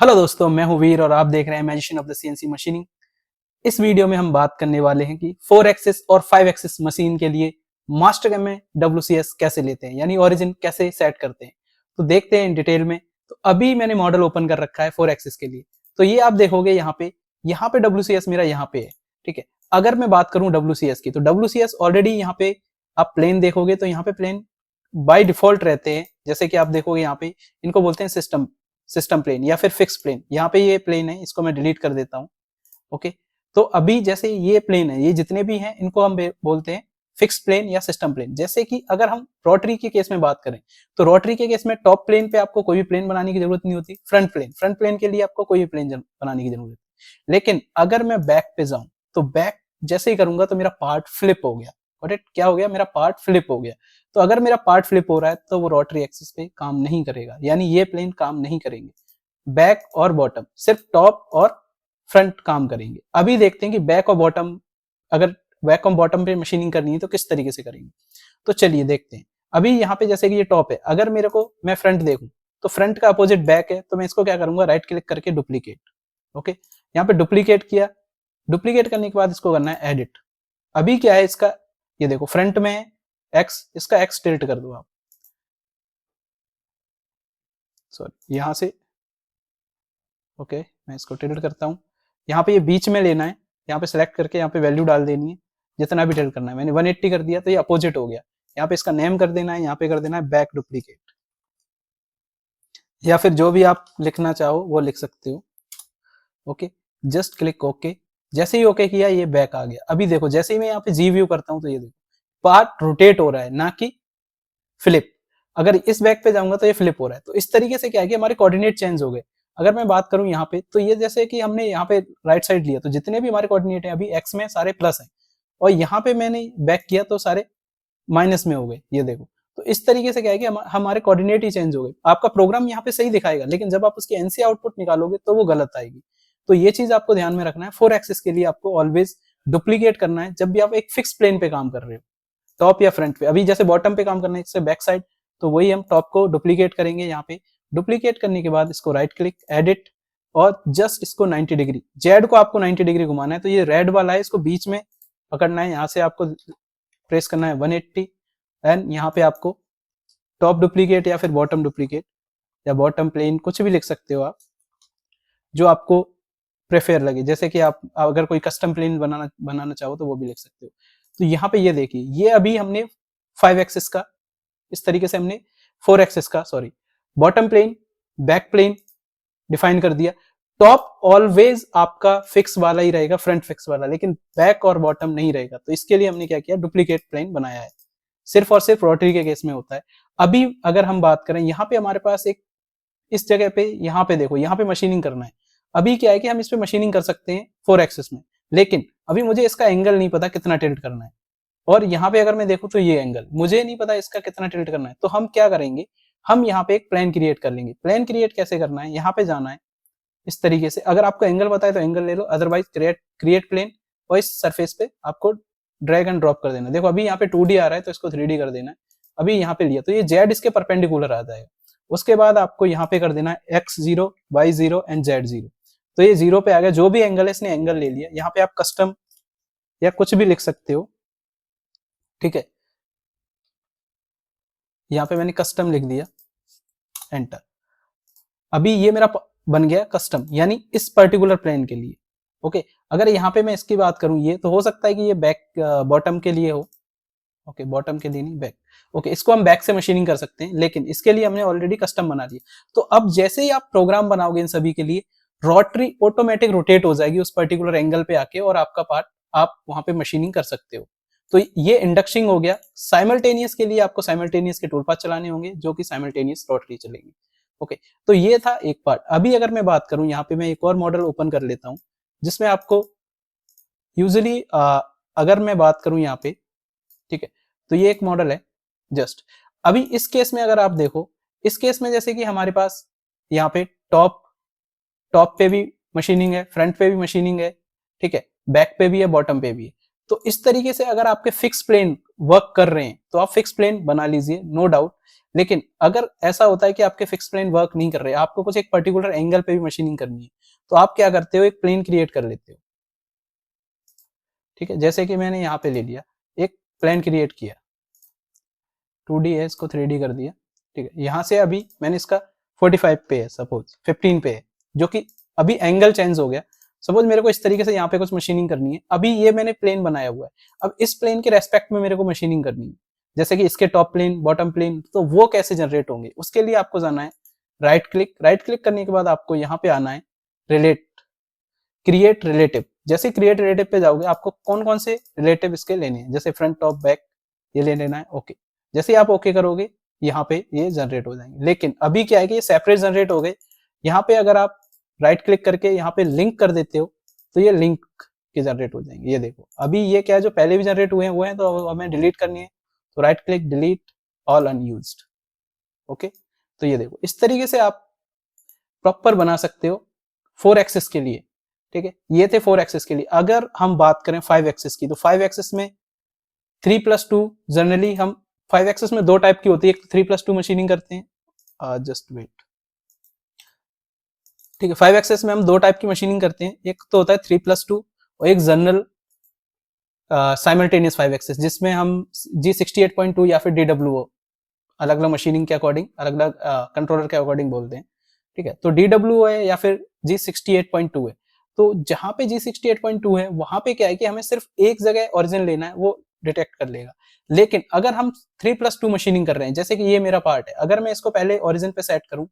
Hello दोस्तों, मैं हूं वीर और आप देख रहे हैं magician of the CNC machining. इस वीडियो में हम बात करने वाले हैं कि 4 एक्सिस और 5 एक्सिस मशीन के लिए मास्टर में WCS कैसे लेते हैं, यानी ओरिजिन कैसे सेट करते हैं। तो देखते हैं इन डिटेल में। तो अभी मैंने मॉडल ओपन कर रखा है 4 एक्सिस के लिए। तो ये आप देखोगे यहाँ पे WCS मेरा यहाँ पे है, ठीक है। अगर मैं बात करूं WCS की, तो WCS ऑलरेडी यहाँ पे आप प्लेन देखोगे तो यहाँ पे प्लेन बाय डिफॉल्ट रहते हैं। जैसे कि आप देखोगे यहाँ पे इनको बोलते हैं सिस्टम प्लेन या फिर फिक्स प्लेन। यहाँ पे ये प्लेन है, इसको मैं डिलीट कर देता हूँ। ओके, तो अभी जैसे ये प्लेन है, ये जितने भी हैं इनको हम बोलते हैं फिक्स प्लेन या सिस्टम प्लेन। जैसे कि अगर हम रोटरी के केस में बात करें, तो रोटरी के केस में टॉप प्लेन पे आपको कोई भी प्लेन बनाने की जरूरत नहीं होती। फ्रंट प्लेन के लिए आपको कोई भी प्लेन बनाने की जरूरत है। लेकिन अगर मैं बैक पे जाऊं, तो बैक जैसे ही करूंगा तो मेरा पार्ट फ्लिप हो गया। क्या हो गया? मेरा पार्ट फ्लिप हो गया। तो अगर मेरा पार्ट फ्लिप हो रहा है तो वो रोटरी एक्सिस पे काम नहीं करेगा, यानी ये प्लेन काम नहीं करेंगे। बैक और बॉटम, सिर्फ टॉप और फ्रंट काम करेंगे। अभी देखते हैं कि बैक और बॉटम, अगर बैक और बॉटम पे मशीनिंग करनी है तो किस तरीके से करेंगे। तो चलिए देखते हैं। अभी यहाँ पे जैसे कि ये टॉप है, अगर मेरे को मैं फ्रंट देखूं तो फ्रंट का अपोजिट बैक है, तो मैं इसको क्या करूंगा, राइट क्लिक करके डुप्लीकेट। ओके, यहाँ पे डुप्लीकेट किया। डुप्लीकेट करने के बाद इसको करना है एडिट। अभी क्या है इसका, ये देखो फ्रंट में एक्स, इसका एक्स टिल्ट कर दो आप। सॉरी, यहां से ओके, मैं इसको टिल्ट करता हूँ। यहाँ पे ये बीच में लेना है, यहाँ पे सेलेक्ट करके यहाँ पे वैल्यू डाल देनी है, जितना भी टिल्ट करना है। मैंने 180 कर दिया तो ये अपोजिट हो गया। यहाँ पे इसका नेम कर देना है, यहाँ पे कर देना है बैक डुप्लीकेट, या फिर जो भी आप लिखना चाहो वो लिख सकते हो। Okay, just click okay. जैसे ही ओके किया ये बैक आ गया। अभी देखो जैसे ही मैं यहाँ पे जी व्यू करता हूँ तो ये देखो पार्ट रोटेट हो रहा है, ना कि फ्लिप। अगर इस बैक पे जाऊंगा तो ये फ्लिप हो रहा है। तो इस तरीके से क्या है कि हमारे कोऑर्डिनेट चेंज हो गए। अगर मैं बात करूं यहाँ पे, तो ये जैसे कि हमने यहाँ पे राइट साइड लिया तो जितने भी हमारे कोऑर्डिनेट हैं अभी एक्स में सारे प्लस हैं, और यहाँ पे मैंने बैक किया तो सारे माइनस में हो गए। ये देखो, तो इस तरीके से क्या है कि हमारे कोऑर्डिनेट ही चेंज हो गए। आपका प्रोग्राम यहाँ पे सही दिखाएगा, लेकिन जब आप उसकी एनसी आउटपुट निकालोगे तो वो गलत आएगी। तो ये चीज आपको ध्यान में रखना है। 4 एक्सिस के लिए आपको ऑलवेज डुप्लीकेट करना है जब भी आप एक फिक्स प्लेन पे काम कर रहे हो, टॉप या फ्रंट पे। अभी जैसे बॉटम पे काम करना है, इससे बैक साइड, तो वही हम टॉप को डुप्लीकेट करेंगे। यहाँ पे डुप्लीकेट करने के बाद इसको राइट क्लिक एडिट, और जस्ट इसको 90 डिग्री, जेड को आपको 90 डिग्री घुमाना है। तो ये रेड वाला है, इसको बीच में पकड़ना है, यहाँ से आपको प्रेस करना है 180, एंड यहाँ पे आपको टॉप डुप्लीकेट या फिर बॉटम डुप्लीकेट या बॉटम प्लेन कुछ भी लिख सकते हो आप, जो आपको प्रेफर लगे। जैसे कि आप अगर कोई कस्टम प्लेन बनाना चाहो तो वो भी लिख सकते हो। तो यहाँ पे ये देखिए, ये अभी हमने 5 एक्सिस का, इस तरीके से हमने 4 एक्सिस का, sorry, bottom plane, back plane define कर दिया। टॉप ऑलवेज आपका फिक्स वाला ही रहेगा, फ्रंट फिक्स वाला, लेकिन बैक और बॉटम नहीं रहेगा। तो इसके लिए हमने क्या किया, डुप्लीकेट प्लेन बनाया है। सिर्फ और सिर्फ रोटरी के केस में होता है। अभी अगर हम बात करें, यहाँ पे हमारे पास एक, इस जगह पे, यहाँ पे देखो, यहाँ पे मशीनिंग करना है। अभी क्या है कि हम इस पे मशीनिंग कर सकते हैं 4 एक्सिस में, लेकिन अभी मुझे इसका एंगल नहीं पता कितना टिल्ट करना है। और यहाँ पे अगर मैं देखूं तो ये एंगल मुझे नहीं पता इसका कितना टिल्ट करना है। तो हम क्या करेंगे, हम यहाँ पे एक प्लेन क्रिएट कर लेंगे। प्लेन क्रिएट कैसे करना है, यहाँ पे जाना है इस तरीके से। अगर आपको एंगल पता है तो एंगल ले लो, अदरवाइज क्रिएट प्लेन, और इस सरफेस पे आपको ड्रैग एंड ड्रॉप कर देना। देखो अभी यहाँ पे 2D आ रहा है तो इसको 3D कर देना है। अभी यहाँ पे लिया तो ये जेड इसके परपेंडिकुलर आ जाएगा। उसके बाद आपको यहाँ पे कर देना है x0, y0 एंड z0। तो ये 0 पे आ गया। जो भी एंगल है इसने एंगल ले लिया। यहाँ पे आप कस्टम या कुछ भी लिख सकते हो, ठीक है। यहाँ पे मैंने कस्टम लिख दिया, एंटर। अभी ये मेरा बन गया कस्टम, यानी इस पर्टिकुलर प्लेन के लिए। ओके, अगर यहाँ पे मैं इसकी बात करूं, ये तो हो सकता है कि ये बैक बॉटम के लिए हो। ओके, बॉटम के लिए नहीं, बैक। ओके, इसको हम बैक से मशीनिंग कर सकते हैं, लेकिन इसके लिए हमने ऑलरेडी कस्टम बना दिया। तो अब जैसे ही आप प्रोग्राम बनाओगे इन सभी के लिए, रोटरी ऑटोमेटिक रोटेट हो जाएगी उस पर्टिकुलर एंगल पे आके, और आपका पार्ट आप वहां पे मशीनिंग कर सकते हो। तो ये इंडक्शिंग हो गया। साइमल्टेनियस के लिए आपको साइमल्टेनियस के टूल पाथ चलाने होंगे, जो कि साइमल्टेनियस रोटरी चलेंगे। ओके, तो ये था एक पार्ट। अभी अगर मैं बात करूं, यहाँ पे मैं एक और मॉडल ओपन कर लेता हूं, जिसमें आपको यूजुअली अगर मैं बात करूं यहाँ पे, ठीक है, तो ये एक मॉडल है जस्ट। अभी इस केस में अगर आप देखो, इस केस में जैसे कि हमारे पास यहाँ पे टॉप टॉप पे भी मशीनिंग है, फ्रंट पे भी मशीनिंग है, ठीक है, बैक पे भी है, बॉटम पे भी है। तो इस तरीके से अगर आपके फिक्स प्लेन वर्क कर रहे हैं तो आप फिक्स प्लेन बना लीजिए, नो डाउट। लेकिन अगर ऐसा होता है कि आपके फिक्स प्लेन वर्क नहीं कर रहे, आपको कुछ एक पर्टिकुलर एंगल पे भी मशीनिंग करनी है, तो आप क्या करते हो, एक प्लेन क्रिएट कर लेते हो। ठीक है, जैसे कि मैंने यहाँ पे ले लिया, एक प्लेन क्रिएट किया, 2D है, इसको 3D कर दिया। ठीक है, यहाँ से अभी मैंने इसका 45 पे है, सपोज 15 पे है, जो कि अभी एंगल चेंज हो गया। सपोज मेरे को इस तरीके से यहाँ पे कुछ मशीनिंग करनी है, अभी ये मैंने प्लेन बनाया हुआ है, अब इस प्लेन के रेस्पेक्ट में मेरे को मशीनिंग करनी है, जैसे कि इसके टॉप प्लेन, बॉटम प्लेन, तो वो कैसे जनरेट होंगे, उसके लिए आपको जाना है राइट क्लिक करने के बाद आपको यहाँ पे आना है क्रिएट रिलेटिव। जैसे क्रिएट रिलेटिव पे जाओगे, आपको कौन कौन से रिलेटिव इसके लेने हैं, जैसे फ्रंट, टॉप, बैक, ये ले लेना है। ओके, जैसे आप ओके करोगे, यहाँ पे ये जनरेट हो जाएंगे। लेकिन अभी क्या है कि ये सेपरेट जनरेट हो गए। यहाँ पे अगर आप राइट क्लिक करके यहाँ पे लिंक कर देते हो, तो ये लिंक के जनरेट हो जाएंगे। ये देखो, अभी ये क्या है, जो पहले भी जनरेट हुए हैं वो हैं, तो हमें डिलीट करनी है, तो right click, delete all unused. Okay, तो ये देखो, इस तरीके से आप प्रॉपर बना सकते हो 4 एक्सिस के लिए। ठीक है, ये थे 4 एक्सिस के लिए। अगर हम बात करें 5 एक्सिस की, तो 5 एक्सिस में 3+2, जनरली हम 5 एक्सिस में 2 टाइप की होती है, एक तो 3+2 मशीनिंग करते हैं, जस्ट वेट। ठीक है, 5 एक्सिस में हम 2 टाइप की मशीनिंग करते हैं, एक तो होता है 3+2 और एक जनरल साइमल्टेनियस 5 एक्सिस, जिसमें हम G68.2 या फिर DWO अलग अलग मशीनिंग के अकॉर्डिंग, अलग अलग कंट्रोलर के अकॉर्डिंग बोलते हैं। ठीक है, तो DWO है या फिर G68.2 है। तो जहां पे G68.2 है, वहां पे क्या है कि हमें सिर्फ एक जगह ओरिजिन लेना है, वो डिटेक्ट कर लेगा। लेकिन अगर हम 3+2 मशीनिंग कर रहे हैं, जैसे कि ये मेरा पार्ट है, अगर मैं इसको पहले ओरिजिन पे सेट करूं,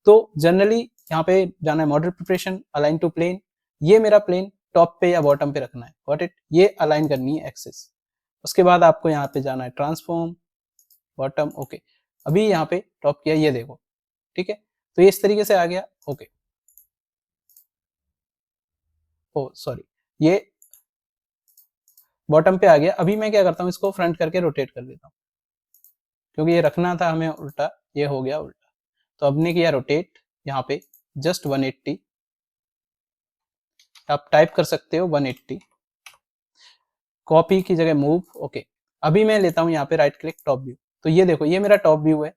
तो जनरली यहाँ पे जाना है model preparation, align to plan, ये मेरा प्लेन टॉप पे या बॉटम पे रखना है, गॉट इट, ये अलाइन करनी है एक्सिस। उसके बाद आपको यहाँ पे जाना है ट्रांसफॉर्म, बॉटम, ओके, अभी यहाँ पे टॉप किया, ये देखो। ठीक है, तो ये इस तरीके से आ गया। ओके, ओ सॉरी, ये बॉटम पे आ गया। अभी मैं क्या करता हूँ, इसको फ्रंट करके रोटेट कर देता हूँ, क्योंकि ये रखना था हमें उल्टा, ये हो गया उल्टा। तो अब ने किया रोटेट, यहाँ पे जस्ट 180, आप टाइप कर सकते हो 180, कॉपी की जगह मूव। ओके, अभी मैं लेता हूँ यहाँ पे राइट क्लिक, टॉप व्यू, तो ये देखो, ये मेरा टॉप व्यू है।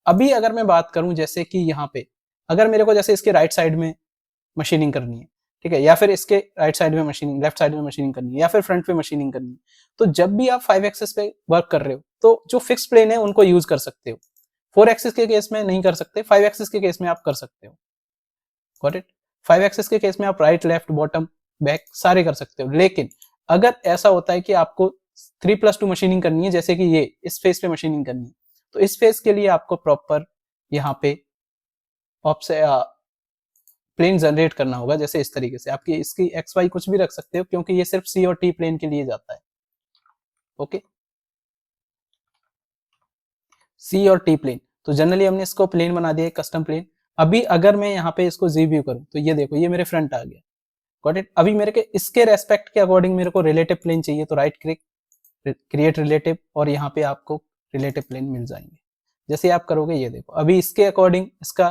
अभी अगर मैं बात करूं, जैसे कि यहाँ पे अगर मेरे को जैसे इसके राइट साइड में मशीनिंग करनी है, ठीक है, या फिर इसके राइट साइड में मशीनिंग, लेफ्ट साइड में मशीनिंग करनी है, या फिर फ्रंट पे मशीनिंग करनी है, तो जब भी आप 5 एक्सिस पे वर्क कर रहे हो, तो जो फिक्स प्लेन है उनको यूज कर सकते हो। 4 एक्सिस के केस में नहीं कर सकते, 5 एक्सिस के केस में आप कर सकते हो, गॉट इट। 5 एक्सिस के केस में आप राइट, लेफ्ट, बॉटम, बैक सारे कर सकते हो। लेकिन अगर ऐसा होता है कि आपको 3+2 मशीनिंग करनी है, जैसे कि ये इस फेस पे मशीनिंग करनी है, तो इस फेस के लिए आपको प्रॉपर यहाँ पे ऑप्शन प्लेन जनरेट करना होगा, जैसे इस तरीके से। आपकी इसकी एक्स वाई कुछ भी रख सकते हो, क्योंकि ये सिर्फ सी और टी प्लेन के लिए जाता है। ओके, सी और टी प्लेन, तो जनरली हमने इसको प्लेन बना दिया, कस्टम प्लेन। अभी अगर मैं यहाँ पे इसको जी व्यू करूँ, तो ये देखो, ये मेरे फ्रंट आ गया, गॉट इट। अभी मेरे के इसके रेस्पेक्ट के अकॉर्डिंग मेरे को रिलेटिव प्लेन चाहिए, तो राइट क्लिक, क्रिएट रिलेटिव, और यहाँ पे आपको रिलेटिव प्लेन मिल जाएंगे। जैसे आप करोगे, ये देखो, अभी इसके अकॉर्डिंग इसका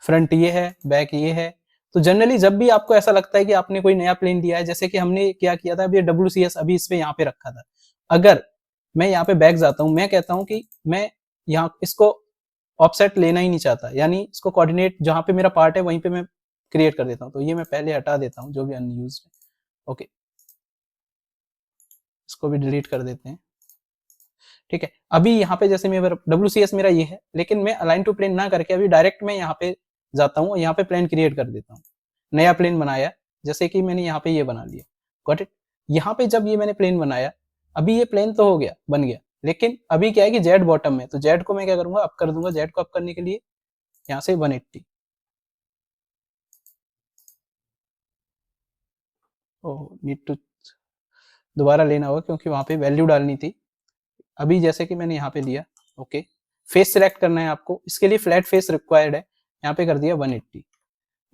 फ्रंट ये है, बैक ये है। तो जनरली जब भी आपको ऐसा लगता है कि आपने कोई नया प्लेन दिया है, जैसे कि हमने क्या किया था, अभी WCS अभी इस पे यहाँ पे रखा था, अगर मैं यहाँ पे बैक जाता हूँ, मैं कहता हूँ कि मैं यहाँ इसको ऑफसेट लेना ही नहीं चाहता, यानी इसको कोऑर्डिनेट जहां पे मेरा पार्ट है वहीं पे मैं क्रिएट कर देता हूँ, तो ये मैं पहले हटा देता हूँ जो भी अनयूज्ड है। ओके, इसको भी डिलीट कर देते हैं। ठीक है, अभी यहाँ पे जैसे मेरा WCS मेरा ये है, लेकिन मैं अलाइन टू प्लेन ना करके अभी डायरेक्ट मैं यहाँ पे जाता हूँ, यहाँ पे प्लेन क्रिएट कर देता हूँ, नया प्लेन बनाया, जैसे कि मैंने यहाँ पे ये बना लिया, गॉट इट। यहाँ पे जब ये मैंने प्लेन बनाया, अभी ये प्लेन तो हो गया, बन गया, लेकिन अभी क्या है कि जेड बॉटम में, तो जेड को मैं क्या करूंगा, अप कर दूंगा। जेड को अप करने के लिए यहाँ से 180, ओह नीड टू दोबारा लेना होगा, क्योंकि वहां पे वैल्यू डालनी थी। अभी जैसे कि मैंने यहाँ पे लिया, ओके, फेस सिलेक्ट करना है आपको, इसके लिए फ्लैट फेस रिक्वायर्ड है, यहाँ पे कर दिया 180,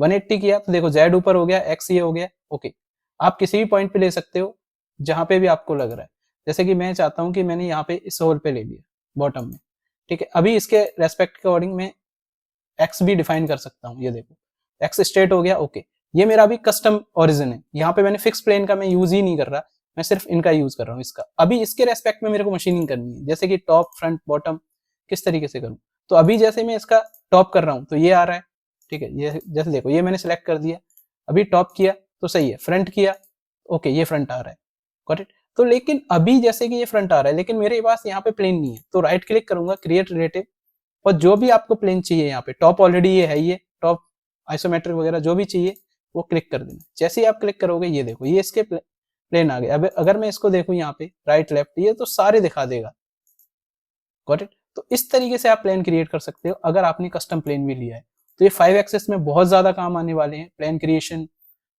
180 किया, तो देखो जेड ऊपर हो गया, एक्स ये हो गया। ओके, आप किसी भी पॉइंट पे ले सकते हो जहां पे भी आपको लग रहा है, जैसे कि मैं चाहता हूं कि मैंने यहाँ पे इस होल पे ले लिया, बॉटम में। ठीक है, अभी इसके रेस्पेक्ट के अकॉर्डिंग मैं एक्स भी डिफाइन कर सकता हूँ, ये देखो एक्स स्ट्रेट हो गया। ओके, ये मेरा अभी कस्टम ओरिजिन है, यहाँ पे मैंने फिक्स प्लेन का मैं यूज ही नहीं कर रहा, मैं सिर्फ इनका यूज कर रहा हूँ इसका। अभी इसके रेस्पेक्ट में मेरे को मशीनिंग करनी है, जैसे कि टॉप फ्रंट बॉटम किस तरीके से करूँ। तो अभी जैसे मैं इसका टॉप कर रहा हूँ तो ये आ रहा है, ठीक है, ये जैसे देखो ये मैंने सिलेक्ट कर दिया, अभी टॉप किया तो सही है, फ्रंट किया ओके ये फ्रंट आ रहा है, गॉट इट। तो लेकिन अभी जैसे कि ये फ्रंट आ रहा है लेकिन मेरे पास यहाँ पे प्लेन नहीं है, तो राइट क्लिक करूंगा क्रिएट रिलेटिव, और जो भी आपको प्लेन चाहिए यहाँ पे टॉप ऑलरेडी ये है, ये टॉप आइसोमेट्रिक वगैरह जो भी चाहिए वो क्लिक कर देना। जैसे ही आप क्लिक करोगे ये देखो ये इसके प्लेन आ गए। अब अगर मैं इसको देखूं यहाँ पे राइट लेफ्ट ये तो सारे दिखा देगा, गॉट इट। तो इस तरीके से आप प्लेन क्रिएट कर सकते हो अगर आपने कस्टम प्लेन भी लिया है। तो ये 5 एक्सेस में बहुत ज्यादा काम आने वाले हैं, प्लेन क्रिएशन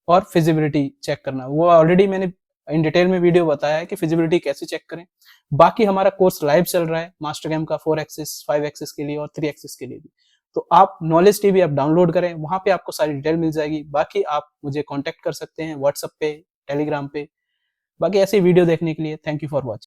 और फिजिबिलिटी चेक करना। वो ऑलरेडी मैंने इन डिटेल में वीडियो बताया है कि फिजिबिलिटी कैसे चेक करें। बाकी हमारा कोर्स लाइव चल रहा है मास्टर कैम का 4 एक्सेस 5 एक्सेस के लिए और 3 एक्सेस के लिए भी। तो आप नॉलेज टीवी आप डाउनलोड करें, वहां पे आपको सारी डिटेल मिल जाएगी। बाकी आप मुझे कांटेक्ट कर सकते हैं व्हाट्सएप पे, टेलीग्राम पे। बाकी ऐसे वीडियो देखने के लिए थैंक यू फॉर वॉचिंग।